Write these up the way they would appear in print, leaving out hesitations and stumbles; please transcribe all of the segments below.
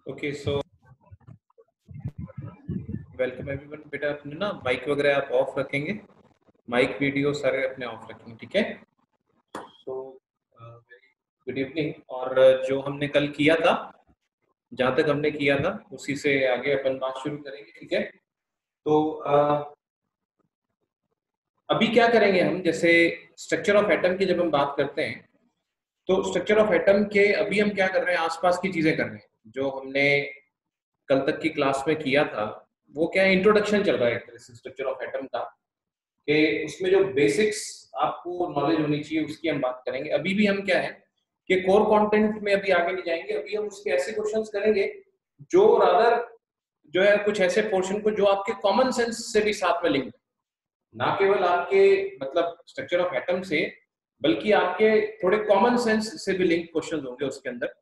Okay so welcome everyone. बेटा अपने ना माइक वगैरह आप ऑफ रखेंगे, माइक वीडियो सारे अपने ऑफ रखेंगे, ठीक है। So good evening. और जो हमने कल किया था, जहाँ तक हमने किया था उसी से आगे अपन बात शुरू करेंगे, ठीक है। तो अभी क्या करेंगे हम, जैसे स्ट्रक्चर ऑफ एटम की जब हम बात करते हैं तो स्ट्रक्चर ऑफ एटम के अभी हम क्या कर रहे हैं, आसपास की चीजें कर रहे हैं जो हमने कल तक की क्लास में किया था। वो क्या है, इंट्रोडक्शन चल रहा है एक तरह से स्ट्रक्चर ऑफ एटम का, कि उसमें जो बेसिक्स आपको नॉलेज होनी चाहिए उसकी हम बात करेंगे। अभी भी हम क्या है कि कोर कंटेंट में अभी आगे नहीं जाएंगे। अभी हम उसके ऐसे क्वेश्चंस करेंगे जो रादर जो है कुछ ऐसे पोर्शन को जो आपके कॉमन सेंस से भी साथ में लिंक, ना केवल आपके मतलब स्ट्रक्चर ऑफ एटम से, बल्कि आपके थोड़े कॉमन सेंस से भी लिंक क्वेश्चन होंगे उसके अंदर।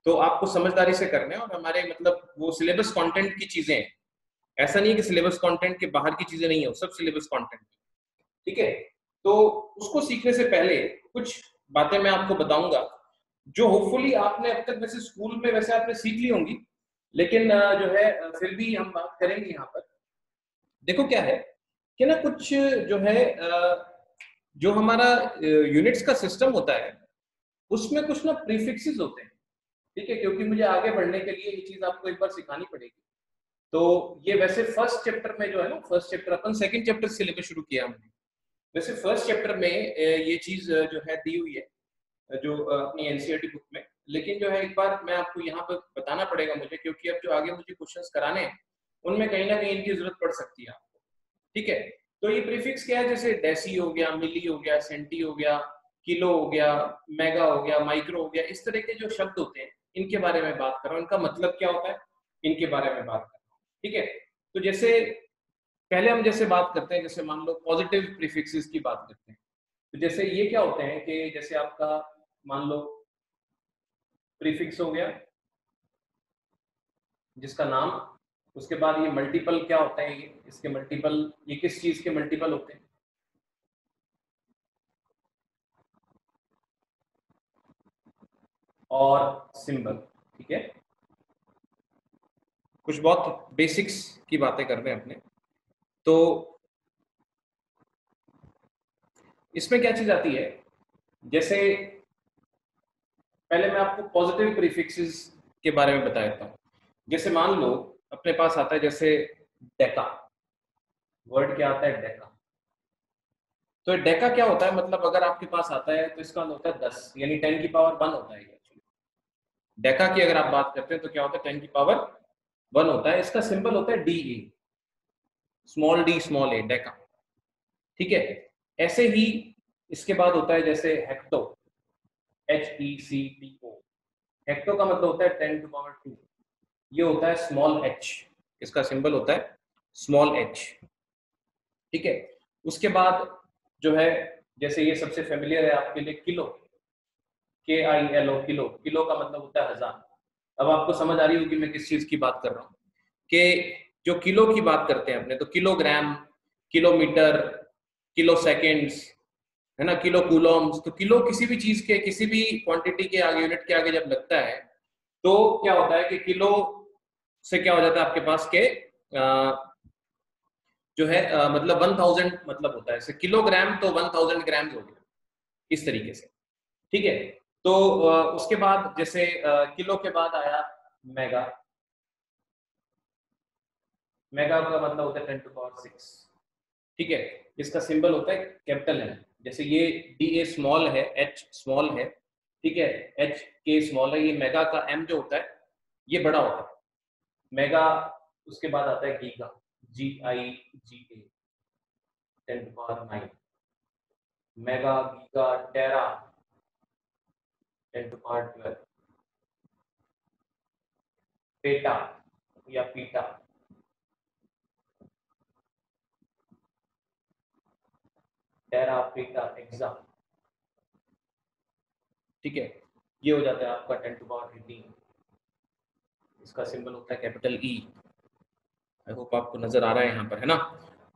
तो आपको समझदारी से करने हैं, और हमारे मतलब वो सिलेबस कंटेंट की चीजें हैं। ऐसा नहीं है कि सिलेबस कंटेंट के बाहर की चीजें नहीं है, वो सब सिलेबस कंटेंट, ठीक है। तो उसको सीखने से पहले कुछ बातें मैं आपको बताऊंगा जो होपफुली आपने अब तक वैसे स्कूल में वैसे आपने सीख ली होंगी, लेकिन जो है फिर भी हम बात करेंगे यहाँ पर। देखो क्या है कि ना कुछ जो है जो हमारा यूनिट्स का सिस्टम होता है उसमें कुछ ना प्रीफिक्सेस होते हैं, ठीक है। क्योंकि मुझे आगे बढ़ने के लिए ये चीज आपको एक बार सिखानी पड़ेगी। तो ये वैसे फर्स्ट चैप्टर में जो है ना, फर्स्ट चैप्टर अपन सेकंड चैप्टर से लेकर शुरू किया हमने। वैसे फर्स्ट चैप्टर में ये चीज जो है दी हुई है, जो अपनी एनसीईआरटी बुक में। लेकिन जो है एक बार मैं आपको यहाँ पर बताना पड़ेगा मुझे, क्योंकि अब जो आगे मुझे क्वेश्चंस कराने हैं उनमें कहीं ना कहीं इनकी जरूरत पड़ सकती है आपको, ठीक है। तो ये प्रीफिक्स क्या है, जैसे डेसी हो गया, मिली हो गया, सेंटी हो गया, किलो हो गया, मेगा हो गया, माइक्रो हो गया, इस तरह के जो शब्द होते हैं इनके बारे में बात कर रहा हूँ। इनका मतलब क्या होता है, इनके बारे में बात कर रहा हूँ, ठीक है। तो जैसे पहले हम जैसे बात करते हैं, जैसे मान लो पॉजिटिव प्रीफिक्सेस की बात करते हैं। तो जैसे ये क्या होते हैं कि जैसे आपका मान लो प्रीफिक्स हो गया जिसका नाम, उसके बाद ये मल्टीपल क्या होता है, ये इसके मल्टीपल, ये किस चीज के मल्टीपल होते हैं, और सिंबल, ठीक है। कुछ बहुत बेसिक्स की बातें कर रहे हैं अपने। तो इसमें क्या चीज आती है, जैसे पहले मैं आपको पॉजिटिव प्रीफिक्सेस के बारे में बता देता हूँ। जैसे मान लो अपने पास आता है जैसे डेका, वर्ड क्या आता है, डेका। तो डेका क्या होता है, मतलब अगर आपके पास आता है तो इसका होता है 10, यानी 10 की पावर 1 होता है एक्चुअली। डेका की अगर आप बात करते हैं तो क्या होता है, 10 की पावर 1 होता है। इसका सिंबल होता है D A, small D small A, deca, ठीक है। ऐसे ही इसके बाद होता है जैसे हेक्टो, HECTO। हेक्टो का मतलब होता है 10 टू पावर 2, ये होता है स्मॉल एच, इसका सिंबल होता है स्मॉल एच, ठीक है। उसके बाद जो है जैसे ये सबसे फेमिलियर है आपके लिए, किलो, KILO, किलो। किलो का मतलब होता है 1000। अब आपको समझ आ रही होगी मैं किस चीज की बात कर रहा हूँ, कि जो किलो की बात करते हैं अपने, तो किलोग्राम, किलोमीटर, किलो सेकेंड्स, है ना, किलो कूलम्स। तो किलो किसी भी चीज के, किसी भी क्वांटिटी के आगे, यूनिट के आगे जब लगता है तो क्या होता है कि किलो से क्या हो जाता है आपके पास के जो है मतलब 1000 मतलब होता है। जैसे किलोग्राम तो 1000 ग्राम हो गया, इस तरीके से, ठीक है। तो उसके बाद जैसे किलो के बाद आया मेगा। मेगा का मतलब होता है 10 टू पावर 6, ठीक है। इसका सिंबल होता है कैपिटल एम। जैसे ये डी ए स्मॉल है, एच स्मॉल है, ठीक है, एच के स्मॉल है, ये मेगा का एम जो होता है ये बड़ा होता है, मेगा। उसके बाद आता है giga, GIGA, 10 to power 9। Mega, giga, tera, 10 to power 12। Peta या पीटा, टेरा, पेटा, एक्सा, ठीक है। ये हो जाता है आपका 10 टू पावर 18। इसका सिंबल होता है कैपिटल ई। आई होप आपको नजर आ रहा है यहाँ पर, है ना।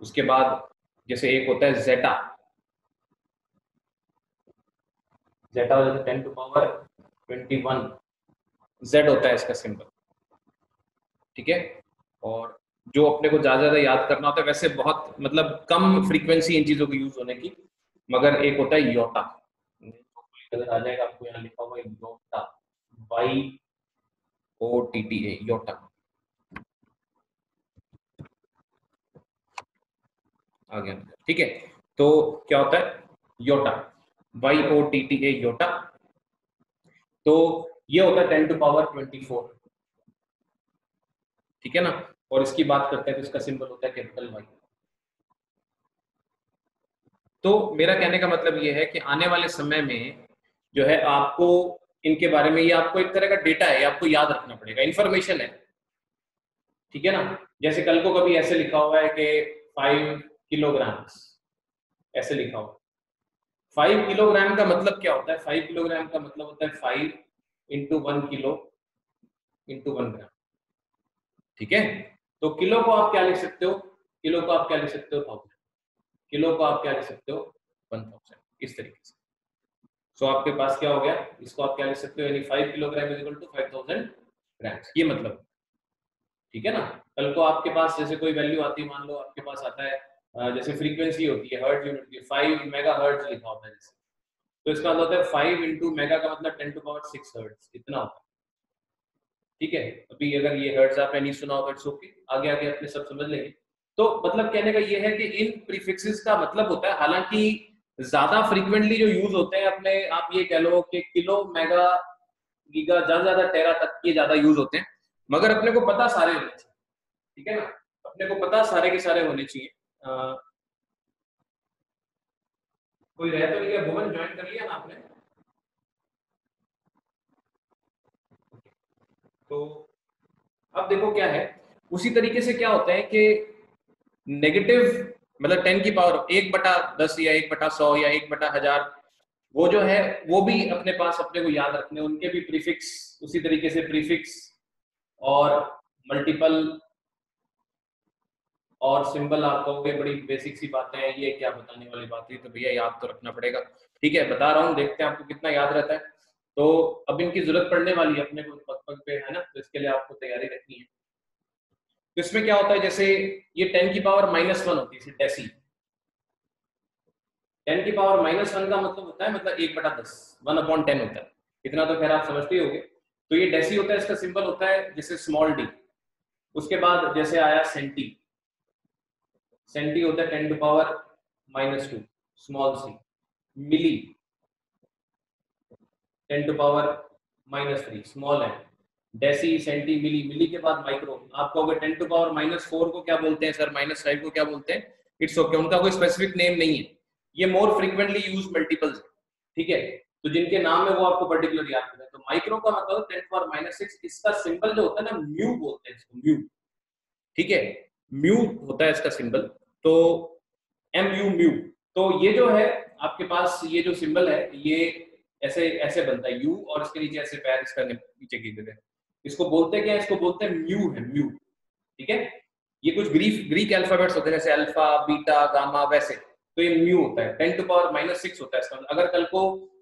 उसके बाद जैसे एक होता है जेटा, जेटा हो जाता है 10 टू पावर 21। जेड होता है इसका सिंबल, ठीक है। और जो अपने को ज्यादा याद करना होता है, वैसे बहुत मतलब कम फ्रीक्वेंसी इन चीजों को यूज होने की, मगर एक होता है योटा, अगर आ जाएगा आपको यहाँ लिखा हुआ योटा, YOTTA, योटा आ गया। ठीक है, तो क्या होता है योटा, YOTTA, योटा। तो ये होता है 10⁻²4, ठीक है ना। और इसकी बात करते हैं तो इसका सिंबल होता है कैपिटल वाई। तो मेरा कहने का मतलब ये है कि आने वाले समय में जो है आपको इनके बारे में, ये आपको एक तरह का डेटा है, आपको याद रखना पड़ेगा, इंफॉर्मेशन है, ठीक है ना। जैसे कल को कभी ऐसे लिखा हुआ है कि 5 किलोग्राम, ऐसे लिखा हुआ, 5 किलोग्राम का मतलब क्या होता है? 5 किलोग्राम का मतलब होता है 5 × 1 किलो × 1 ग्राम, ठीक है। तो किलो को आप क्या लिख सकते हो? किलो को आप क्या लिख सकते हो? 1000। किलो को आप क्या लिख सकते हो? 1000, इस तरीके से। सो आपके पास क्या हो गया, इसको आप क्या लिख सकते हो, यानी 5 kilogram is equal to 5000 grams, ये मतलब, ठीक है ना। कल को आपके पास जैसे कोई वैल्यू आती है, मान लो आपके पास आता है जैसे फ्रीक्वेंसी होती है हर्ट्ज यूनिट की, 5 मेगा हर्ट्ज लिखा होता है जैसे, तो इसका मतलब होता है 5 × मेगा का मतलब 10⁻6 हर्ट्ज, इतना होता है, ठीक है। अभी अगर ये हर्ट्ज आपने नहीं सुना होगा, इट्स ओके, आगे आगे अपने सब समझ लेंगे। तो मतलब कहने का ये है कि इन प्रीफिक्सेस का मतलब होता है, हालांकि ज्यादा फ्रीक्वेंटली जो यूज होते हैं अपने, आप ये कह लो कि किलो, मेगा, गीगा, ज्यादा ज्यादा टेरा तक के ज्यादा यूज होते हैं, मगर अपने को पता सारे होने चाहिए, ठीक है ना। अपने को पता सारे के सारे होने चाहिए। कोई रह तो नहीं गया? भुवन ज्वाइन कर लिया ना आपने? तो अब देखो क्या है, उसी तरीके से क्या होता है कि नेगेटिव मतलब 10⁻1/10 या 1/100 या 1/1000, वो जो है वो भी अपने पास, अपने को याद रखने, उनके भी प्रीफिक्स उसी तरीके से प्रीफिक्स और मल्टीपल और सिंबल आप कहोगे बड़ी बेसिक सी बातें हैं, ये क्या बताने वाली बात है, तो भैया याद तो रखना पड़ेगा, ठीक है। बता रहा हूँ, देखते हैं आपको कितना याद रहता है। तो अब इनकी जरूरत पड़ने वाली है अपने को पग पग पे, है ना, तो इसके लिए आपको तैयारी रखनी है। तो इसमें क्या होता है, जैसे ये 10⁻−1 होती है डेसी, 10⁻−1 का मतलब होता है, मतलब 1/10, 1/10 होता है, इतना तो खैर आप समझते ही होंगे। तो ये डेसी होता है, इसका सिंबल होता है जैसे स्मॉल डी। उसके बाद जैसे आया सेंटी, सेंटी होता है 10⁻−2, स्मॉल सी। मिली 10⁻−3, स्मॉल है। डेसी, सेंटी, मिली, मिली के बाद माइक्रो। आप कहोगे 10⁻4 को क्या बोलते हैं सर, -5 को क्या बोलते हैं? इट्स ओके, उनका कोई स्पेसिफिक नेम नहीं है, ये मोर फ्रीक्वेंटली यूज मल्टीपल्स है, ठीक है। तो जिनके नाम है वो आपको पर्टिकुलर याद करना है। तो माइक्रो का मतलब 10⁻6, इसका सिंबल जो होता है ना, म्यू बोलते हैं इसको, म्यू, ठीक है, म्यू होता है इसका सिंबल। तो MU, म्यू। तो ये जो है आपके पास, ये जो सिंबल है, ये ऐसे ऐसे बनता है यू, और इसके नीचे ऐसे पैर इसका नीचे गिर देते हैं। इसको बोलते क्या है? इसको बोलते हैं म्यू, है म्यू, ठीक है। ये कुछ ग्रीक अल्फाबेट्स होते हैं, जैसे अल्फा, बीटा, गामा, वैसे। तो ये म्यू होता है, 10⁻6 होता है इसका। अगर कल को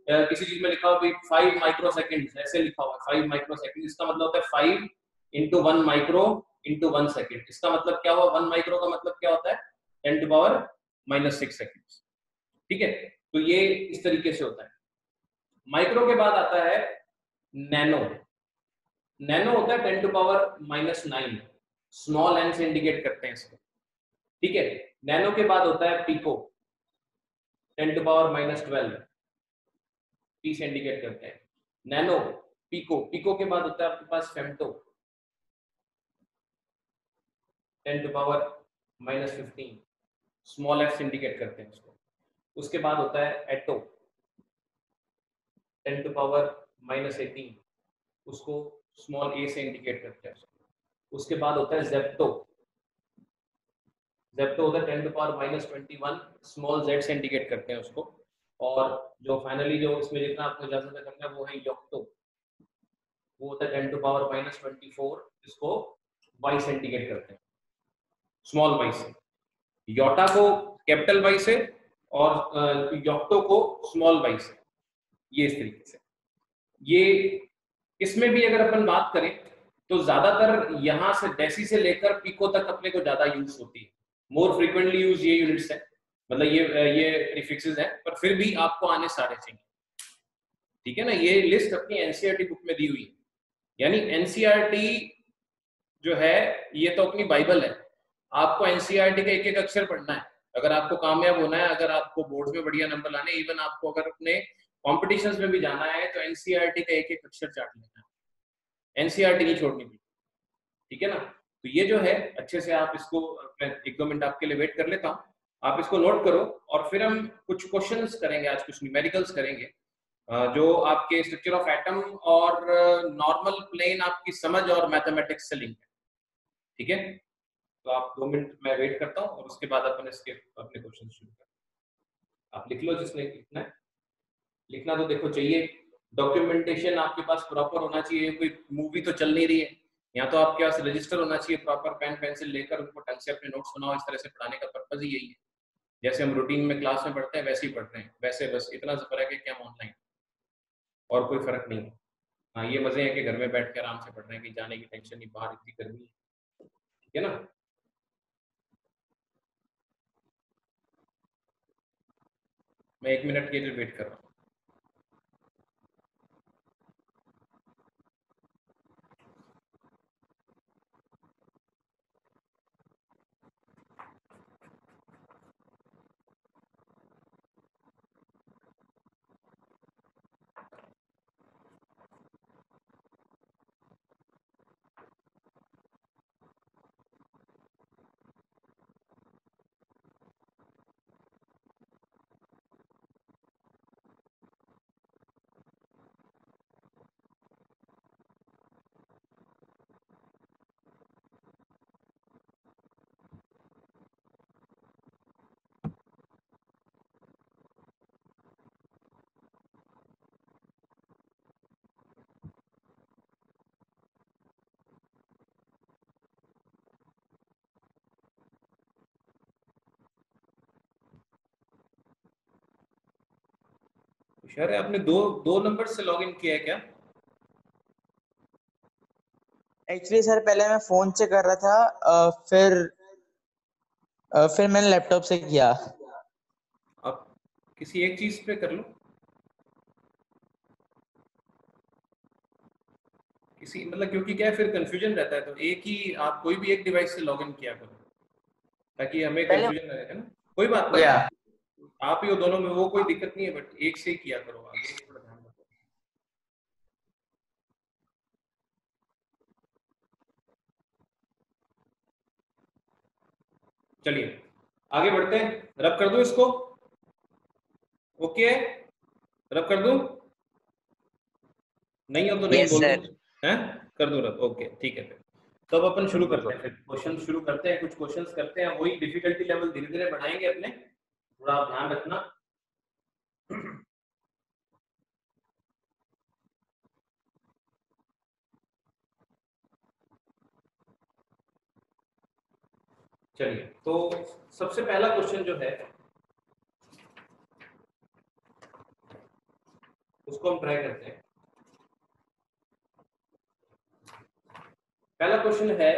किसी चीज में लिखा हो 5 माइक्रोसेकंड, ऐसे लिखा हुआ 5 माइक्रोसेकंड, इसका मतलब होता है 5 × 1 माइक्रो × 1 सेकंड। इसका मतलब क्या हुआ? 1 माइक्रो का मतलब क्या होता है? 10⁻6 सेकंड, ठीक है। तो ये इस तरीके से होता है। माइक्रो के बाद आता है नैनो। नैनो होता है 10⁻−9, स्मॉल एन से इंडिकेट करते हैं इसको, ठीक है। नैनो के बाद होता है पिको, 10⁻−12, पी से इंडिकेट करते हैं। नैनो, पिको, पिको के बाद होता है आपके पास फेम्टो, 10⁻−15, स्मॉल एफ से इंडिकेट करते हैं उसको। उसके बाद होता है एटो, 10⁻−18, उसको स्मॉल ए से इंडिकेट करते हैं। उसके बाद होता है जेप्टो, जेप्टो होता है 10⁻−21, स्मॉल जेड से इंडिकेट करते हैं उसको। और जो फाइनली जो इसमें जितना आपको इजाजत है करना है वो है योक्टो, वो होता है 10⁻−24, इसको वाई से इंडिकेट करते हैं, स्मॉल वाई से। योटा को कैपिटल वाई से, और योक्टो को स्मॉल वाई से, ये इस तरीके से। ये इसमें भी अगर अपन बात करें तो ज्यादातर यहाँ से डेसी से लेकर पिको तक अपने को ज्यादा यूज होती है। मोर फ्रीक्वेंटली यूज ये यूनिट्स है, मतलब ये प्रीफिक्सेस है, पर फिर भी आपको आने सारे चाहिए। ठीक है ना, ये लिस्ट अपनी एनसीईआरटी बुक में दी हुई है, यानी एनसीईआरटी जो है ये तो अपनी बाइबल है। आपको एनसीईआरटी का एक एक अक्षर पढ़ना है अगर आपको कामयाब होना है, अगर आपको बोर्ड में बढ़िया नंबर लाने, इवन आपको अगर अपने कॉम्पिटिशन्स में भी जाना है तो एनसीईआरटी का एक एक अक्षर चाट लेना है, एनसीईआरटी नहीं छोड़नी भी। ठीक है ना, तो ये जो है अच्छे से आप इसको, मैं 1-2 मिनट आपके लिए वेट कर लेता हूँ, आप इसको नोट करो, और फिर हम कुछ क्वेश्चंस करेंगे आज, कुछ न्यूमेरिकल्स करेंगे जो आपके स्ट्रक्चर ऑफ एटम और नॉर्मल प्लेन आपकी समझ और मैथमेटिक्स से लिंक है। ठीक है, तो आप 2 मिनट मैं वेट करता हूँ और उसके बाद अपन इसके अपने क्वेश्चन शुरू करते हैं। आप लिख लो जिसने लिखना है, लिखना तो देखो चाहिए, डॉक्यूमेंटेशन आपके पास प्रॉपर होना चाहिए, कोई मूवी तो चल नहीं रही है यहाँ, तो आपके पास रजिस्टर होना चाहिए प्रॉपर, पेन पेंसिल लेकर उनको ढंग से अपने नोट्स बनाओ। इस तरह से पढ़ाने का पर्पज ही यही है, जैसे हम रूटीन में क्लास में पढ़ते हैं वैसे ही पढ़ते हैं, वैसे बस इतना सा फर्क है कि हम ऑनलाइन, और कोई फर्क नहीं है। हाँ, ये मजे हैं कि घर में बैठ के आराम से पढ़ रहे हैं, कि जाने की टेंशन नहीं, बाहर इतनी गर्मी है। ठीक है ना, मैं 1 मिनट के लिए वेट कर रहा हूँ। होशियार है, आपने दो दो नंबर से लॉग इन किया है क्या? एक्चुअली सर पहले मैं फोन से कर रहा था, फिर मैंने लैपटॉप से किया। आप किसी एक चीज पे कर लो, किसी मतलब, क्योंकि क्या है फिर कंफ्यूजन रहता है, तो एक ही आप कोई भी एक डिवाइस से लॉग इन किया करो ताकि हमें पहले कंफ्यूजन ना रहे, है ना। कोई बात हो नहीं, गया। आप ही हो दोनों में, वो कोई दिक्कत नहीं है, बट एक से ही किया करो, आगे थोड़ा ध्यान रखो। चलिए आगे बढ़ते हैं, रब कर दूं इसको, ओके, रब कर दूं, नहीं हो तो नहीं यस बोल दो, सर। हैं, कर दूं रब, ओके ठीक है। फिर तो अब अपन शुरू करते हैं, फिर क्वेश्चन शुरू करते हैं, कुछ क्वेश्चंस करते हैं, वही डिफिकल्टी लेवल धीरे धीरे बढ़ाएंगे अपने, थोड़ा आप ध्यान रखना। चलिए, तो सबसे पहला क्वेश्चन जो है उसको हम ट्राई करते हैं। पहला क्वेश्चन है,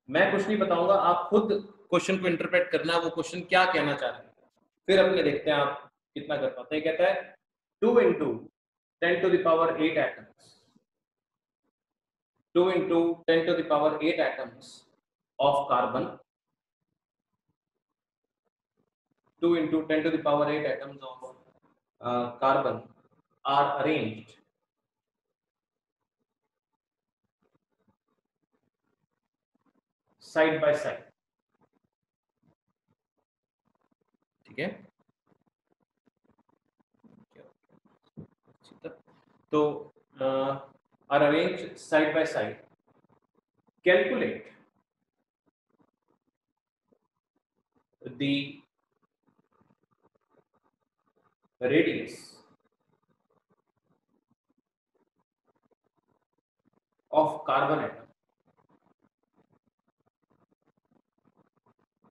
मैं कुछ नहीं बताऊंगा, आप खुद क्वेश्चन को इंटरप्रेट करना, वो क्वेश्चन क्या कहना चाह रहे हैं, फिर अपने देखते हैं आप कितना कर पाते हैं। कहता है 2 into 10 to the power 8 atoms, 2 into 10 to the power 8 atoms of carbon, 2 into 10 to the power 8 atoms of carbon are arranged side by side। ठीक है, तो are arranged side by side, calculate the radius of carbon atom,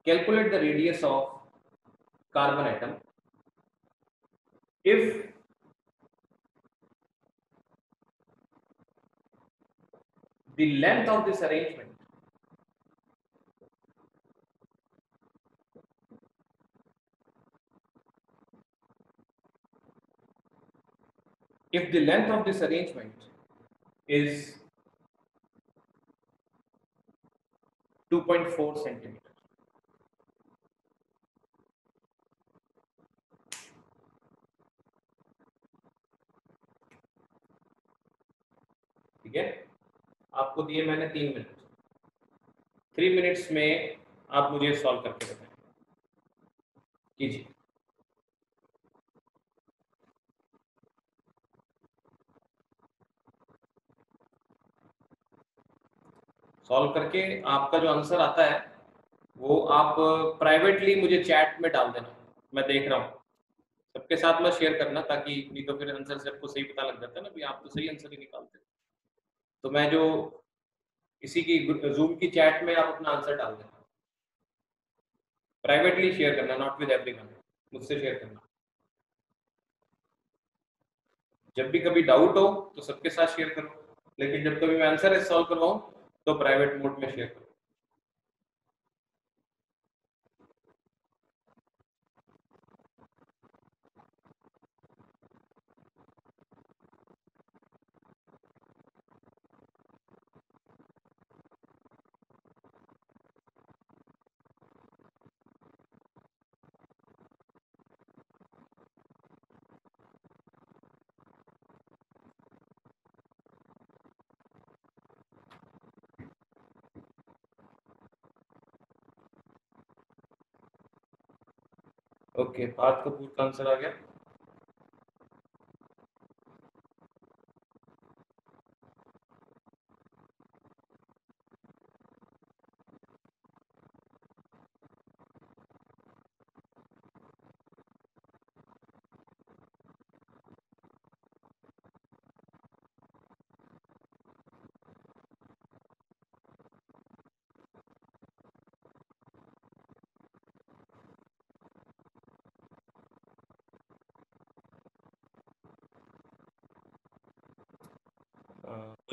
calculate the radius of carbon atom if the length of this arrangement if the length of this arrangement is 2.4 centimeter. ठीक है, आपको दिए मैंने 3 minute, 3 minutes में आप मुझे solve करके बताएं, कीजिए। सॉल्व करके आपका जो आंसर आता है वो आप प्राइवेटली मुझे चैट में डाल देना, मैं देख रहा हूँ। सबके साथ में शेयर करना, ताकि नहीं तो फिर आंसर से आपको सही पता लग जाता है ना, भी आप तो सही आंसर ही निकालते। तो मैं जो इसी की जूम की चैट में आप अपना आंसर डाल देना, प्राइवेटली शेयर करना, नॉट विद एवरीवन, मुझसे शेयर करना। जब भी कभी डाउट हो तो सबके साथ शेयर करो, लेकिन जब कभी मैं आंसर सॉल्व करवाऊं तो प्राइवेट मोड में शेयर करो। ओके, पार्थ कपूर का आंसर आ गया।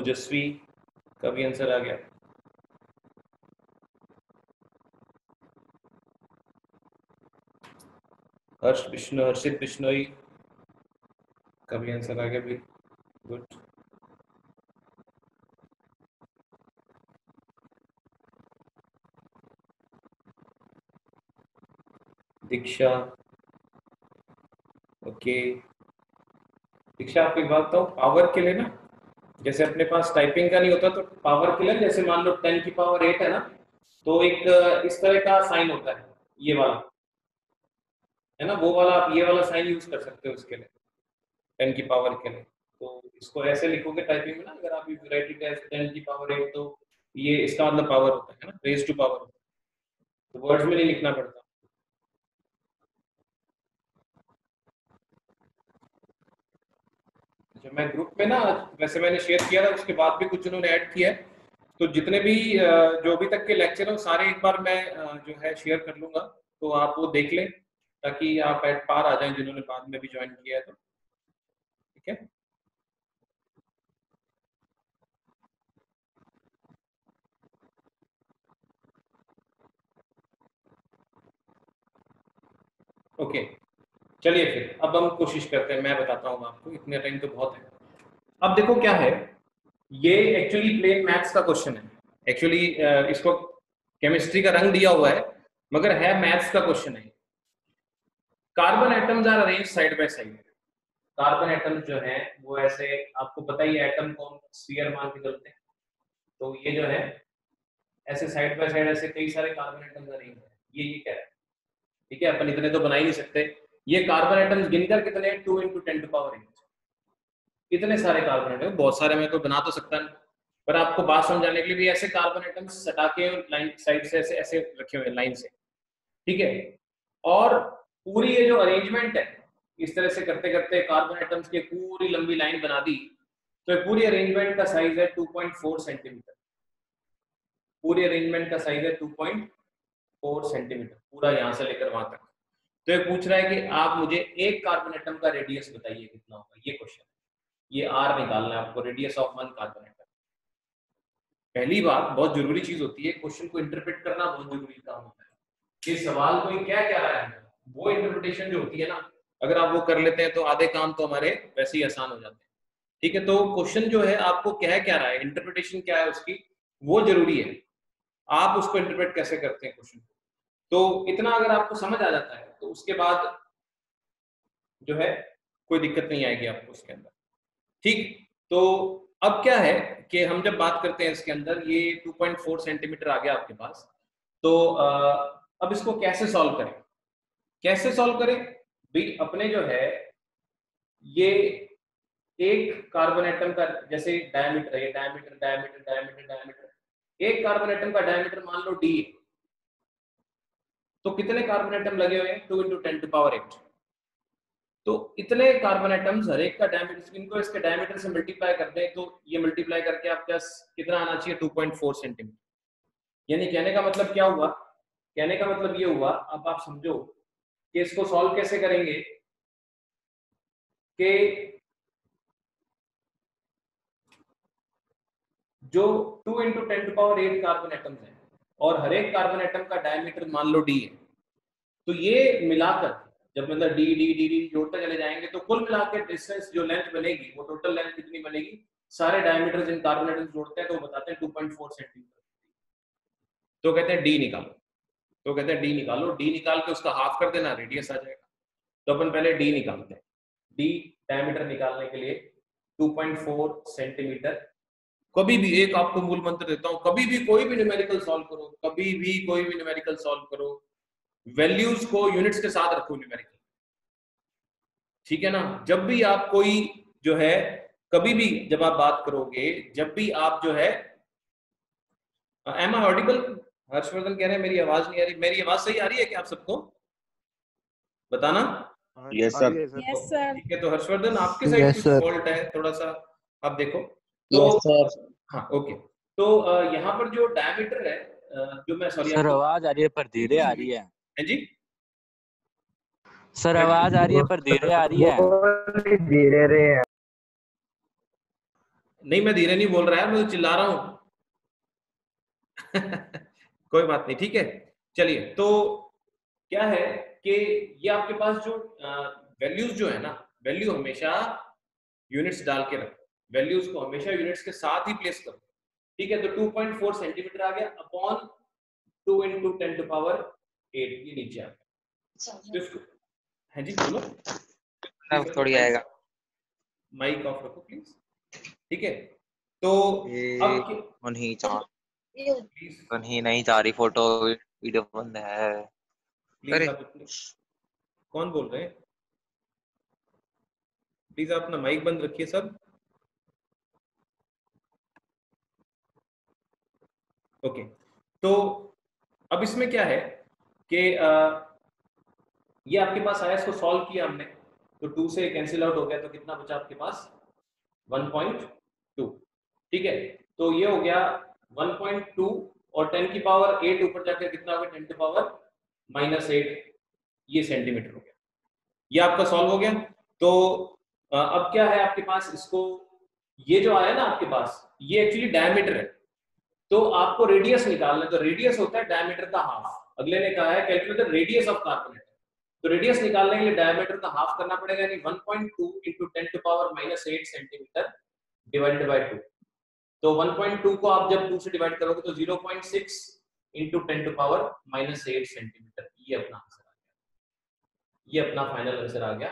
ओजस्वी का भी आंसर आ गया। हर्षित बिश्नोई का भी आंसर आ गया भी, गुड। दीक्षा, ओके। दीक्षा, आपको एक बात बताऊं, पावर के लिए ना, जैसे अपने पास टाइपिंग का नहीं होता, तो पावर के लिए जैसे मान लो 10 की पावर 8 है ना, तो एक इस तरह का साइन होता है, ये वाला है ना, वो वाला आप ये वाला साइन यूज कर सकते हो उसके लिए, 10 की पावर के लिए। तो इसको ऐसे लिखोगे टाइपिंग में ना, अगर आप राइट इट एज 10 की पावर 8, तो ये इसका मतलब पावर होता है ना, रेज टू पावर, तो वर्ड्स में नहीं लिखना पड़ता। अच्छा, मैं ग्रुप में ना, वैसे मैंने शेयर किया था, उसके बाद भी कुछ उन्होंने ऐड किया है, तो जितने भी जो अभी तक के लेक्चर हैं सारे एक बार मैं जो है शेयर कर लूंगा, तो आप वो देख लें, ताकि आप एट पार आ जाएं जिन्होंने बाद में भी ज्वाइन किया है। तो ठीक है, ओके। चलिए फिर अब हम कोशिश करते हैं, मैं बताता हूँ आपको, इतने टाइम तो बहुत है। अब देखो क्या है, ये एक्चुअली प्लेन मैथ्स का क्वेश्चन है। एक्चुअली इसको केमिस्ट्री का रंग दिया हुआ है, मगर है मैथ्स का क्वेश्चन है। Carbon atoms are arrange side by side. Carbon atom जो है वो ऐसे, आपको पता ही है एटम को हम स्फीयर मान के चलते हैं, तो ये जो है ऐसे साइड बाय साइड ऐसे कई सारे कार्बन एटम्स अरेंज है, ये कह रहा है। ठीक है, अपन इतने तो बना ही नहीं सकते। ये कार्बन एटम्स गिनकर कितने, 2 × 10⁸। इतने सारे कार्बन एटम, बहुत सारे मैं कोई बना तो सकता नहीं, पर आपको बात समझाने के लिए भी ऐसे कार्बन एटम्स सटा के लाइन साइड से ऐसे ऐसे रखे हुए लाइन से। ठीक है, और पूरी ये जो अरेंजमेंट है, इस तरह से करते करते कार्बन एटम्स की पूरी लंबी लाइन बना दी, तो पूरी अरेंजमेंट का साइज है 2.4 सेंटीमीटर। पूरी अरेंजमेंट का साइज है 2.4 सेंटीमीटर, पूरा यहां से लेकर वहां तक। तो ये पूछ रहा है कि आप मुझे एक कार्बन एटम का रेडियस बताइए कितना होगा, ये क्वेश्चन है। ये आर निकालना है आपको, radius of one carbon atom. पहली बात बहुत जरूरी चीज होती है, क्वेश्चन को इंटरप्रेट करना बहुत जरूरी काम होता है कि सवाल कोई क्या कह रहा है, वो इंटरप्रिटेशन जो होती है ना, अगर आप वो कर लेते हैं तो आधे काम तो हमारे वैसे ही आसान हो जाते हैं। ठीक है, तो क्वेश्चन जो है आपको क्या रहा है, इंटरप्रिटेशन क्या है उसकी, वो जरूरी है। आप उसको इंटरप्रेट कैसे करते हैं क्वेश्चन, तो इतना अगर आपको समझ आ जाता है तो उसके बाद जो है कोई दिक्कत नहीं आएगी आपको उसके अंदर। ठीक, तो अब क्या है कि हम जब बात करते हैं इसके अंदर, ये 2.4 सेंटीमीटर आ गया आपके पास, तो अब इसको कैसे सॉल्व करें, कैसे सॉल्व करें भाई, अपने जो है ये एक कार्बन एटम का जैसे डायमीटर है, डायमीटर डायमीटर डायमीटर डायमीटर, एक कार्बन एटम का डायमीटर मान लो डी, तो कितने कार्बन एटम लगे हुए हैं, 2 × 10⁸। तो इतने कार्बन एटम्स, हर एक का डायमीटर, इनको इसके डायमीटर से मल्टीप्लाई कर दें तो ये मल्टीप्लाई करके आपके पास कितना आना चाहिए, 2.4 सेंटीमीटर। यानी कहने का मतलब क्या हुआ, कहने का मतलब ये हुआ, अब आप समझो कि इसको सॉल्व कैसे करेंगे, कि जो 2 × 10⁸ कार्बन एटम्स हैं और हर एक कार्बन एटम का डायमीटर मान लो डी है, तो ये मिलाकर जब मतलब डी डी डी डी जोड़ते चले जाएंगे तो कुल मिलाकर डिस्टेंस जो लेंथ बनेगी वो टोटल लेंथ कितनी बनेगी, सारे डायमीटर्स इन कार्बन एटम्स जोड़ते हैं तो बताते हैं 2.4 सेंटीमीटर। तो कहते हैं डी निकालो, तो कहते हैं डी निकालो, डी निकाल के उसका हाफ कर देना, रेडियस आ जाएगा। तो अपन पहले डी निकालते हैं, डी डायमीटर निकालने के लिए 2.4 सेंटीमीटर। कभी भी एक आपको मूल मंत्र देता हूं, कभी भी कोई भी न्यूमेरिकल सॉल्व करो, कभी भी कोई भी न्यूमेरिकल सॉल्व करो, वैल्यूज को यूनिट्स के साथ रखो न्यूमेरिकल, ठीक है ना। जब भी आप कोई जो है, कभी भी जब आप बात करोगे, जब भी आप जो है, एम आई ऑडिबल, हर्षवर्धन कह रहे हैं मेरी आवाज नहीं आ रही, मेरी आवाज सही आ रही है क्या आप सबको, बताना। Yes sir. Yes sir. ठीक है, तो हर्षवर्धन आपके साइड कुछ फॉल्ट है थोड़ा सा, आप देखो तो। Yes sir. हाँ ओके, तो यहाँ पर जो डायमीटर है, जो मैं सॉरी सर आवाज आ रही है पर धीरे आ रही है। है जी सर आवाज आ रही है पर धीरे आ रही है। धीरे रे नहीं, मैं धीरे नहीं बोल रहा है, मैं तो चिल्ला रहा हूँ। कोई बात नहीं, ठीक है। चलिए, तो क्या है कि ये आपके पास जो वैल्यूज जो है ना, वैल्यू हमेशा यूनिट्स डाल के रखो, वैल्यूज को हमेशा यूनिट्स के साथ ही प्लेस करो, ठीक है। तो 2.4 सेंटीमीटर आ गया अपॉन 2 × 10⁸, ये नीचे आ गया। है जी, बोलो थोड़ी आएगा, माइक ऑफ रखो प्लीज, ठीक है। तो अब नहीं जा रही फोटो वीडियो बंद है। प्लीज कौन बोल रहे हैं, प्लीज आप अपना माइक बंद रखिए सब। ओके, तो अब इसमें क्या है कि ये आपके पास आया, इसको सॉल्व किया हमने, तो 2 से कैंसिल आउट हो गया, तो कितना बचा आपके पास 1.2, ठीक है। तो ये हो गया 1.2 और 10⁸ ऊपर जाकर कितना हो गया 10⁻⁻8, ये सेंटीमीटर हो गया, ये आपका सॉल्व हो गया। तो अब क्या है आपके पास, इसको ये जो आया ना आपके पास, ये एक्चुअली डायमीटर है, तो आपको रेडियस निकालना है, तो रेडियस होता है डायमीटर का हाफ। अगले ने कहा है calculate the radius of carbon atom, तो रेडियस निकालने के लिए डायमीटर का हाफ करना पड़ेगा, यानी 1.2 × 10⁻⁻8 सेंटीमीटर डिवाइडेड बाय 2। तो 1.2 को आप जब 2 से डिवाइड करोगे तो 0.6 × 10⁻⁻8 सेंटीमीटर, ये अपना आंसर आ गया, ये अपना फाइनल आंसर आ गया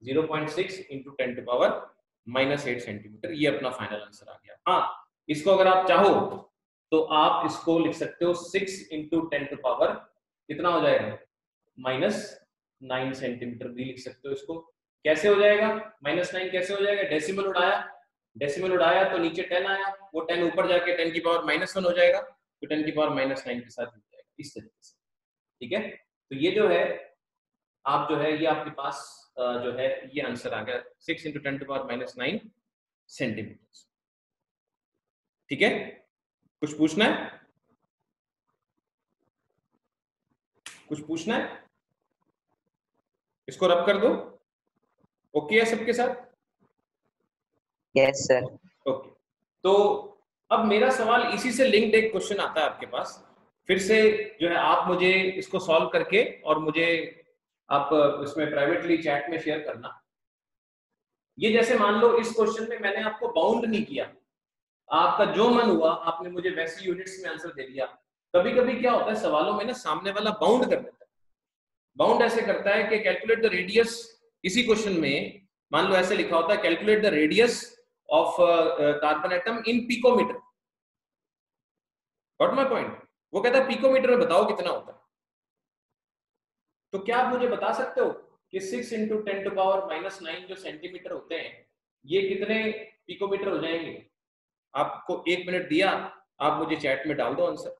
0.6 × 10⁻⁻8 सेंटीमीटर, ये अपना फाइनल आंसर आ गया। हाँ, इसको अगर आप चाहो तो आप इसको लिख सकते हो 6 × 10⁻, कितना हो जाएगा -9 सेंटीमीटर भी लिख सकते हो इसको। कैसे हो जाएगा -9, कैसे हो जाएगा, डेसिमल उड़ाया, डेसिमल उड़ाया तो नीचे 10 आया, वो 10 ऊपर जाके 10⁻⁻1 हो जाएगा, तो 10⁻⁻9 के साथ जुड़ जाएगा, इस तरीके से, ठीक है। तो ये जो है आप जो है, ये आपके पास जो है ये आंसर आ गया 6 × 10⁻⁹ सेंटीमीटर, ठीक है। कुछ पूछना है, कुछ पूछना है, इसको रब कर दो, ओके है सबके साथ? Yes sir. ओके, तो अब मेरा सवाल इसी से लिंक्ड एक क्वेश्चन आता है आपके पास, फिर से जो है आप मुझे इसको सॉल्व करके और मुझे आप इसमें प्राइवेटली चैट में शेयर करना। ये जैसे मान लो इस क्वेश्चन में मैंने आपको बाउंड नहीं किया, आपका जो मन हुआ आपने मुझे वैसी यूनिट्स में आंसर दे दिया। कभी कभी क्या होता है सवालों में ना, सामने वाला बाउंड कर देता है। बाउंड ऐसे करता है कि कैलकुलेट द रेडियस, इसी क्वेश्चन में मान लो ऐसे लिखा होता है calculate the radius of carbon atom in picometre. Got my point? वो कहता है पिकोमीटर में बताओ कितना होता है। तो क्या आप मुझे बता सकते हो कि 6 × 10⁻⁹ जो सेंटीमीटर होते हैं ये कितने पिकोमीटर हो जाएंगे? आपको 1 मिनट दिया, आप मुझे चैट में डाल दो आंसर।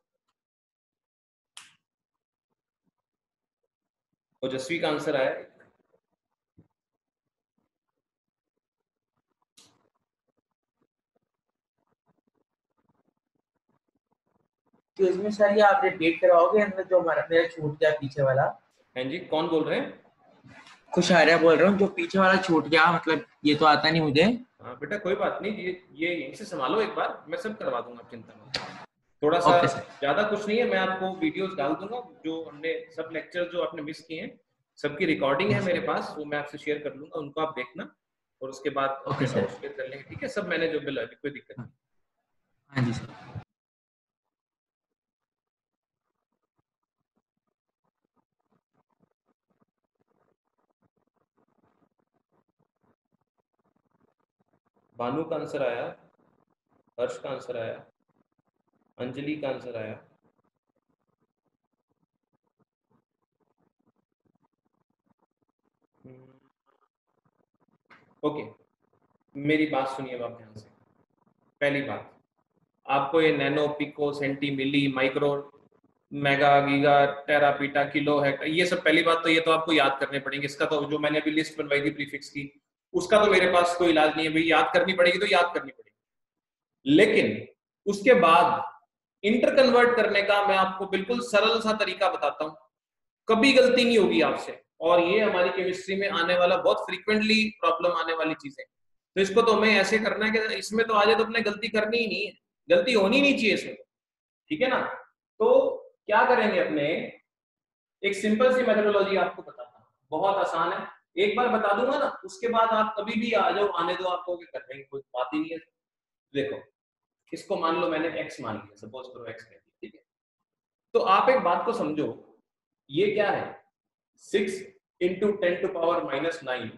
ओजस्वी का आंसर आया। तो इसमें सर ये आप रिपीट करवाओगे अंदर जो हमारा मेरा छूट गया पीछे वाला? हाँ जी, कौन बोल रहे हैं? खुशारिया बोल रहा हूँ, जो पीछे वाला छूट गया, मतलब ये तो आता नहीं मुझे। हाँ बेटा कोई बात नहीं, ये यहीं से संभालो एक बार, मैं सब करवा दूंगा, चिंता मत। थोड़ा सा ज्यादा कुछ नहीं है, मैं आपको वीडियोस डाल दूंगा जो हमने सब लेक्चर जो आपने मिस किए हैं सबकी रिकॉर्डिंग है मेरे पास, वो मैं आपसे शेयर कर लूंगा, उनको आप देखना और उसके बाद शेयर कर लेंगे। ठीक है, सब मैंने जो बिल कोई दिक्कत नहीं। हाँ जी सर। भानु का आंसर आया, हर्ष का आंसर आया, अंजलि का आंसर आया। ओके, मेरी बात सुनिए आप ध्यान से। पहली बात, आपको ये नैनो, पिको, सेंटी, मिली, माइक्रो, मेगा, गीगा, टेरा, पीटा, किलो, हेक्टर, ये सब पहली बात तो ये तो आपको याद करने पड़ेंगे। इसका तो जो मैंने अभी लिस्ट बनवाई थी प्रीफिक्स की, उसका तो मेरे पास कोई इलाज नहीं है भाई, याद करनी पड़ेगी तो याद करनी पड़ेगी। लेकिन उसके बाद इंटर कन्वर्ट करने का मैं आपको बिल्कुल सरल सा तरीका बताता हूं, कभी गलती नहीं होगी आपसे, और ये हमारी केमिस्ट्री में आने वाला बहुत फ्रीक्वेंटली प्रॉब्लम आने वाली चीज है। तो इसको तो हमें ऐसे करना है कि इसमें तो आज तो अपने गलती करनी ही नहीं है, गलती होनी नहीं चाहिए इसमें, ठीक है ना। तो क्या करेंगे अपने, एक सिंपल सी मेथोडोलॉजी आपको बताता हूँ, बहुत आसान है, एक बार बता दूंगा ना, उसके बाद आप कभी भी आ जाओ, आने दो, आपको कर देंगे, कोई बात ही नहीं है। देखो, इसको मान लो मैंने x मान लिया, सपोज करो x कह दिया, ठीक है। तो आप एक बात को समझो, ये क्या है, 6 × 10⁻⁹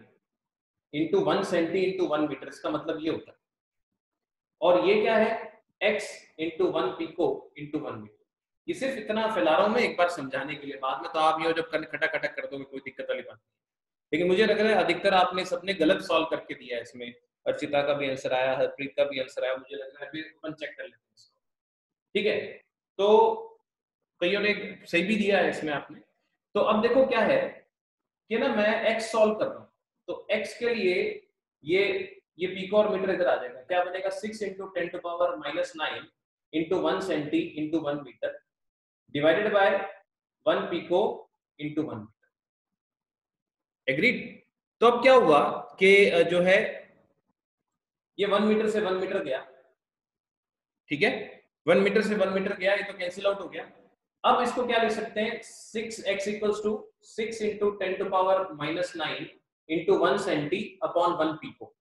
इंटू 1 सेंटी इंटू 1 मीटर, इसका मतलब ये होता है। और ये क्या है, x × 1 पिको इंटू 1 मीटर। ये सिर्फ इतना फैला रहा हूं मैं एक बार समझाने के लिए, बाद में तो आप ये जब खटा खटा कर दोगे कोई दिक्कत वाली बात नहीं। लेकिन मुझे लग रहा है अधिकतर आपने सबने गलत सॉल्व करके दिया है इसमें। अर्चिता का भी आंसर आया, हरप्रीत का भी आंसर आया, मुझे लग रहा है फिर अपन चेक कर लेते हैं इसको, ठीक है। तो कईयों ने सही भी दिया है इसमें आपने। तो अब देखो क्या है कि ना, मैं x सॉल्व कर रहा हूं, तो x के लिए ये पिको और मीटर इधर आ जाएगा, क्या बनेगा, 6 × 10⁻⁹ into 1 centi into 1 metre divided by 1 pico into 1 metre. Agreed? तो अब क्या हुआ कि जो है ये 1 मीटर से 1 मीटर गया, ठीक है, 1 मीटर से 1 मीटर गया, ये तो कैंसिल आउट हो गया। अब इसको क्या लिख सकते हैं, 6x = 6 × 10⁻⁹ into 1 senti upon 1 pico.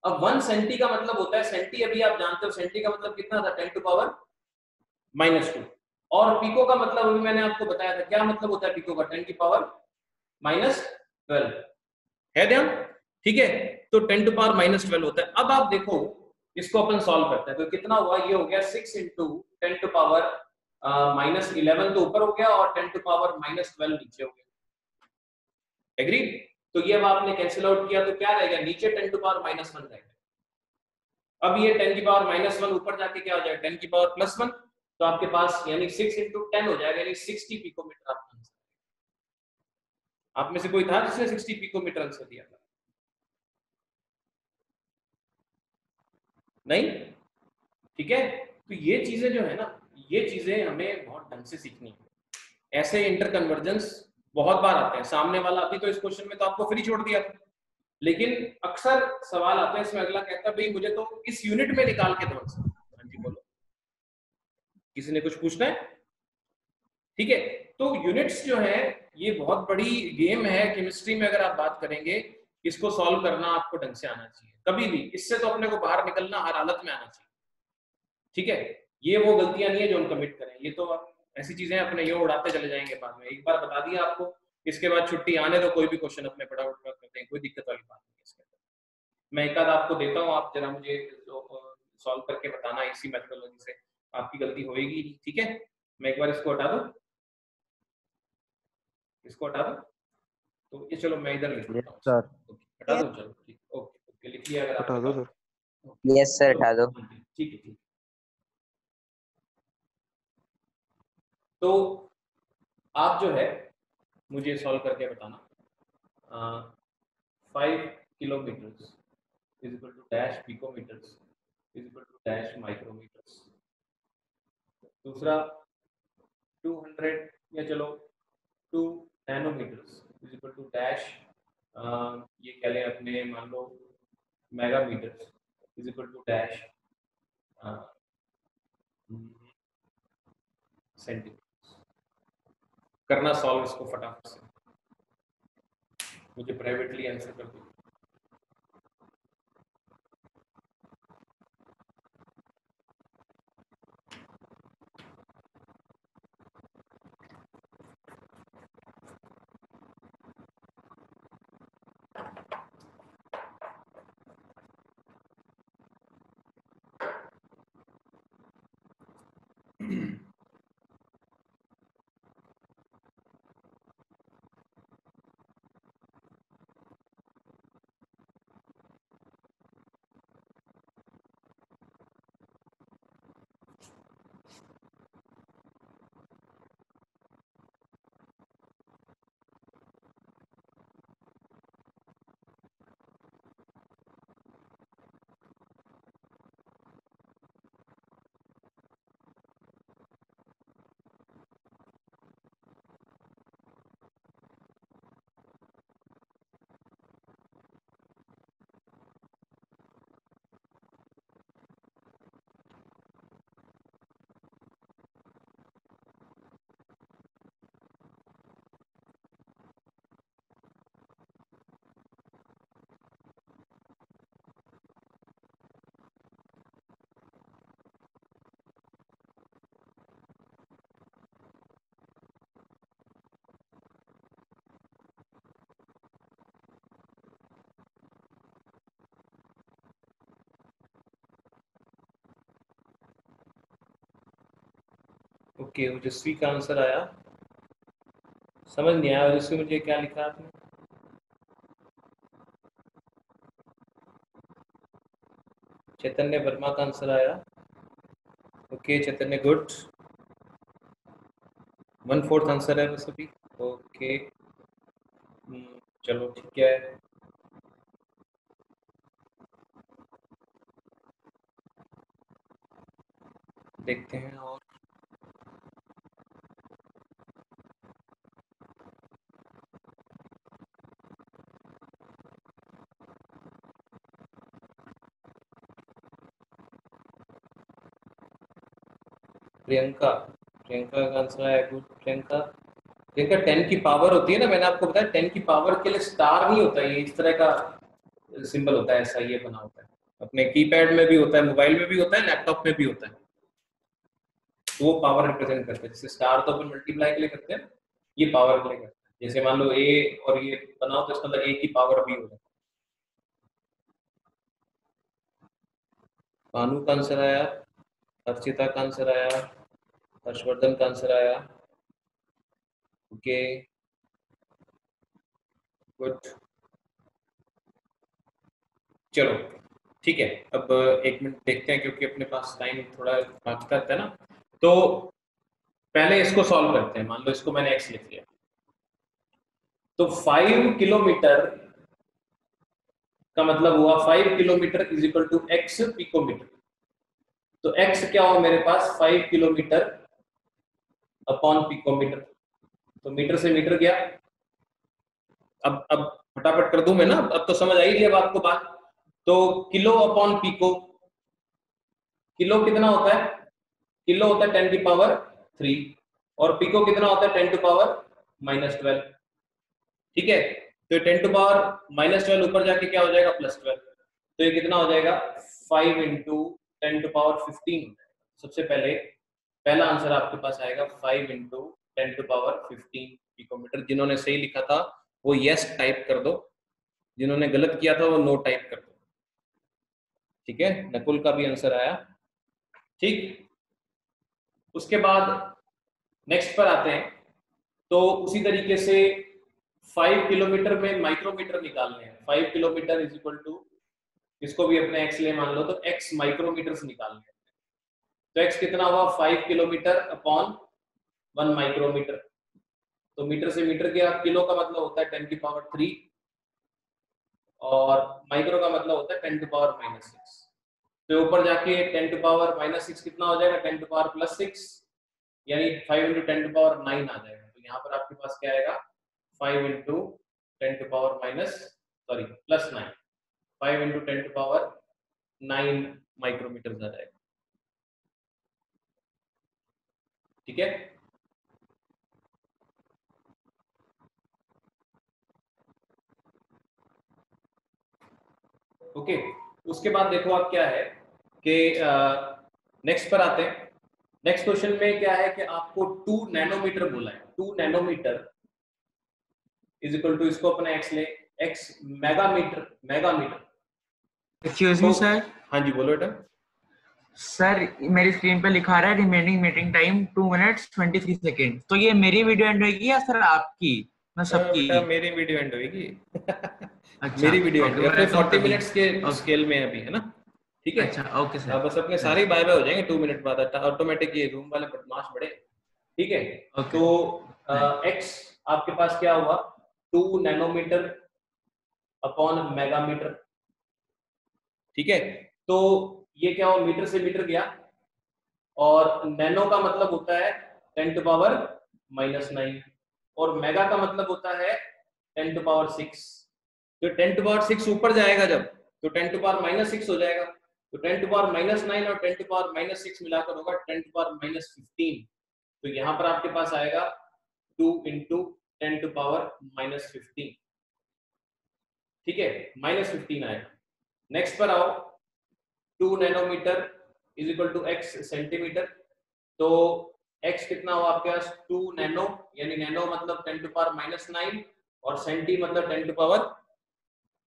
अब 1 सेंटी का मतलब होता है, सेंटी अभी आप जानते हो, सेंटी का मतलब कितना था, 10⁻⁻², और पिको का मतलब अभी मैंने आपको बताया था, क्या मतलब होता है पिको का, 10⁻⁻12 है, ध्यान, ठीक है। तो 10⁻12 होता है। अब आप देखो इसको अपन सॉल्व करते हैं, तो कितना हुआ, ये हो गया 6 × 10⁻−11 तो ऊपर हो गया और 10⁻−12 नीचे हो गया। एग्री? तो ये अब आपने कैंसिल आउट किया तो क्या रहेगा, नीचे 10⁻−1 रहेगा। अब ये 10⁻−1 ऊपर जाके क्या हो जाएगा, 10⁻+1, तो आपके पास यानी 6 × 10 हो जाएगा, यानी 60 पिकोमीटर आपका आंसर। आप में से कोई था जिसने 60 पिकोमीटर आंसर दिया था? नहीं, ठीक है। तो ये चीजें जो है ना, ये चीजें हमें बहुत ढंग से सीखनी है। ऐसे इंटर कन्वर्जेंस बहुत बार आते हैं, सामने वाला अभी तो इस क्वेश्चन में तो आपको फ्री छोड़ दिया था, लेकिन अक्सर सवाल आते हैं इसमें, अगला कहता है भाई मुझे तो इस यूनिट में निकाल के दो आंसर। हाँ जी बोलो। किसी ने कुछ पूछना है? ठीक है, तो यूनिट्स जो है ये बहुत बड़ी गेम है केमिस्ट्री में। अगर आप बात करेंगे, इसको सॉल्व करना आपको ढंग से आना चाहिए कभी भी, इससे तो अपने को बाहर निकलना हर हालत में आना चाहिए। ठीक है, ये वो गलतियां नहीं है जो हम कमिट करें, ये तो ऐसी चीजें अपने ये उड़ाते चले जाएंगे बाद में। एक बार बता दिया आपको, इसके बाद छुट्टी आने दो, कोई भी क्वेश्चन अपने फटाफट करते हैं, कोई दिक्कत वाली बात नहीं है इसके अंदर। मैं एक आध आपको देता हूँ, आप जरा मुझे सॉल्व करके बताना इसी मेथडोलॉजी से, आपकी गलती होएगी नहीं। ठीक है, मैं एक बार इसको हटा दूं, इसको हटा दूं, तो ये चलो मैं इधर लिख देता हूँ। सर हटा दो, चलो ठीक, ओके ओके, लिख लिया अगर हटा दो आपने? सर। यस सर, हटा दो। ठीक है, ठीक। तो आप जो है मुझे सॉल्व करके बताना, 5 kilometres is equal to dash picometres is equal to dash micrometres. दूसरा 200 या चलो 2 nanometres is equal to dash, ये कह लें अपने, मान लो megametres is equal to dash centimetre. करना सॉल्व इसको फटाफट से, मुझे प्राइवेटली आंसर कर दो। ओके, ओजस्वी का आंसर आया, समझ नहीं आया ओजस्वी मुझे क्या लिखा आपने? चैतन्य वर्मा का आंसर आया, ओके चैतन्य गुड, 1/4 आंसर है बस अभी। ओके चलो ठीक है, देखते हैं। और प्रियंका, प्रियंका का आंसर आया गुड। प्रियंका, प्रियंका 10 की पावर होती है ना, मैंने आपको बताया 10 की पावर के लिए स्टार नहीं होता, ये इस तरह का सिंबल होता है, ऐसा ये बना होता है, अपने कीपैड में भी होता है, मोबाइल में भी होता है, लैपटॉप में भी होता है, तो वो पावर रिप्रेजेंट करते हैं। जैसे स्टार तो अपन मल्टीप्लाई के लिए करते हैं, ये पावर के लिए करते हैं। जैसे मान लो ए और ये बनाओ तो इसका मतलब ए की पावर भी हो जाए। भानु का आंसर आया, अर्चिता का आंसर आया, हर्षवर्धन का आंसर आया, ओके गुड। चलो ठीक है, अब 1 मिनट देखते हैं क्योंकि अपने पास टाइम थोड़ा बाकी रहता है ना, तो पहले इसको सॉल्व करते हैं। मान लो इसको मैंने x लिख लिया, तो 5 किलोमीटर का मतलब हुआ 5 kilometre is equal to x picometre. तो x क्या हुआ मेरे पास, 5 किलोमीटर अपॉन पिकोमीटर, तो मीटर से मीटर गया। अब फटाफट कर दूं मैं ना, अब तो समझ आई है आपको बात। तो किलो अपॉन पिको, किलो कितना होता है किलो होता है 10 की पावर 3 और पिको कितना होता है 10 टू पावर -12। ठीक है, तो 10 टू पावर -12 ऊपर जाके क्या हो जाएगा +12, तो ये कितना हो जाएगा 5 इंटू 10 टू पावर 15। सबसे पहले पहला आंसर आपके पास आएगा 5 इंटू 10 टू पावर 15 पिकोमीटर। जिन्होंने सही लिखा था वो यस टाइप कर दो, जिन्होंने गलत किया था वो नो टाइप कर दो। ठीक है, नकुल का भी आंसर आया। ठीक, उसके बाद नेक्स्ट पर आते हैं। तो उसी तरीके से 5 किलोमीटर में माइक्रोमीटर निकालने हैं। 5 किलोमीटर इज इक्वल टू, इसको भी अपने x ले मान लो, तो x माइक्रोमीटर निकालने हैं। तो x कितना हुआ 5 किलोमीटर अपॉन 1 माइक्रोमीटर। तो मीटर से मीटर गया, किलो का मतलब होता है 10 की पावर 3 और माइक्रो का मतलब होता है 10 टू पावर -6। तो ऊपर जाके 10 टू पावर -6 कितना हो जाएगा 10 टू पावर +6, यानी 5 इंटू 10 टू पावर 9 आ जाएगा। तो यहाँ पर आपके पास क्या आएगा 5 into 10 to power +9, 5 into 10 to power 9 micrometre आ जाएगा। ठीक है, ओके। उसके बाद देखो आप क्या है कि नेक्स्ट पर आते हैं। नेक्स्ट क्वेश्चन में क्या है कि आपको 2 नैनोमीटर बोला है। 2 नैनोमीटर इज इक्वल टू, इसको अपना x ले, x megametre. Excuse me sir. हाँ जी बोलो बेटा। सर मेरी स्क्रीन पे लिखा रहा है remaining meeting time 2 minutes 23 second. तो ये मेरी वीडियो एंड होगी या सर आपकी? मैं सबकी। बेटा मेरी वीडियो एंड होगी। अच्छा, मेरी वीडियो एंड ओके, अपने मैं तो 40 तभी- मिनट्स के ओके। स्केल में अभी है ना। ठीक है, अच्छा, ओके सर। अब बस अपने सारे बाय बाय हो जाएंगे 2 मिनट बाद, ऑटोमेटिक ये रूम वाले बदमाश बड़े। ठीक है, ओके। तो x आपके पास क्या हुआ 2 नैनोमीटर अपॉन मेगामीटर। ठीक है, तो ये क्या हुआ मीटर से मीटर गया और नैनो का मतलब होता है 10 टू पावर -9 और मेगा का मतलब होता है 10 टू पावर 6। तो 10 टू पावर 6 ऊपर जाएगा जब, तो 10 टू पावर -6 हो जाएगा। तो 10 टू पावर -9 और 10 टू पावर -6 मिलाकर होगा 10 टू पावर -15। तो यहाँ पर आपके पास आएगा 2 इंटू 10 टू पावर -15। ठीक है, -15 आएगा। नेक्स्ट पर आओ, 2 nanometre is equal to x centimetre. तो x कितना हुआ आपके पास 2 नैनो, यानी नैनो मतलब 10 टू पावर -9 और सेंटी मतलब 10 टू पावर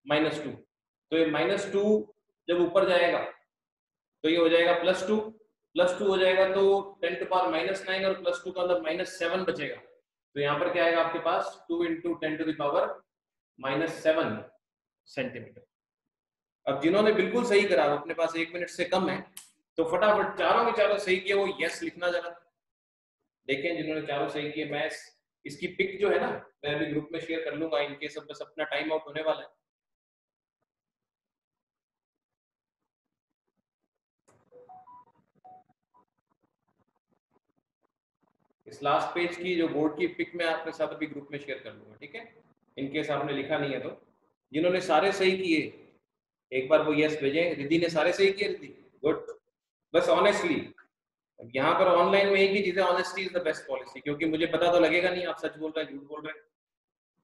-2। तो ये -2 जब ऊपर जाएगा तो ये हो जाएगा +2 हो जाएगा, तो 10 टू पावर -9 और +2 का मतलब -7 बचेगा। तो यहाँ पर क्या आएगा आपके पास 2 into 10 to the power -7 centimetre. अब जिन्होंने बिल्कुल सही करा, अपने पास 1 मिनट से कम है, तो फटाफट चारों के चारों सही किए वो यस लिखना जरा। देखें जिन्होंने चारों सही किए, मैं इसकी पिक जो है ना मैं अभी ग्रुप में शेयर कर लूंगा इनके सब, बस अपना टाइम आउट होने वाला है। इस लास्ट पेज की जो बोर्ड की पिक मैं आपके साथ अभी ग्रुप में शेयर कर लूंगा। ठीक है, इनकेस आपने लिखा नहीं है तो जिन्होंने सारे सही किए एक बार वो यस भेजें। रिद्धि ने सारे सही किए, रिद्धि गुड। बस ऑनेस्टली यहाँ पर ऑनलाइन में एक ही चीज है, honesty is the best policy, क्योंकि मुझे पता तो लगेगा नहीं आप सच बोल रहे हैं झूठ बोल रहे हैं।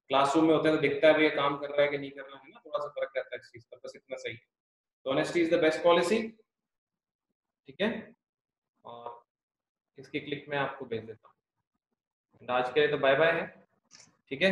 क्लासरूम में होते हैं तो दिखता है ये काम कर रहा है कि नहीं कर रहा है ना, थोड़ा सा फर्क रहता है इस चीज का, बस इतना सही है। तो honesty is the best policy. ठीक है, और इसकी क्लिक मैं आपको भेज देता हूँ। आज के लिए तो बाय बाय है। ठीक है।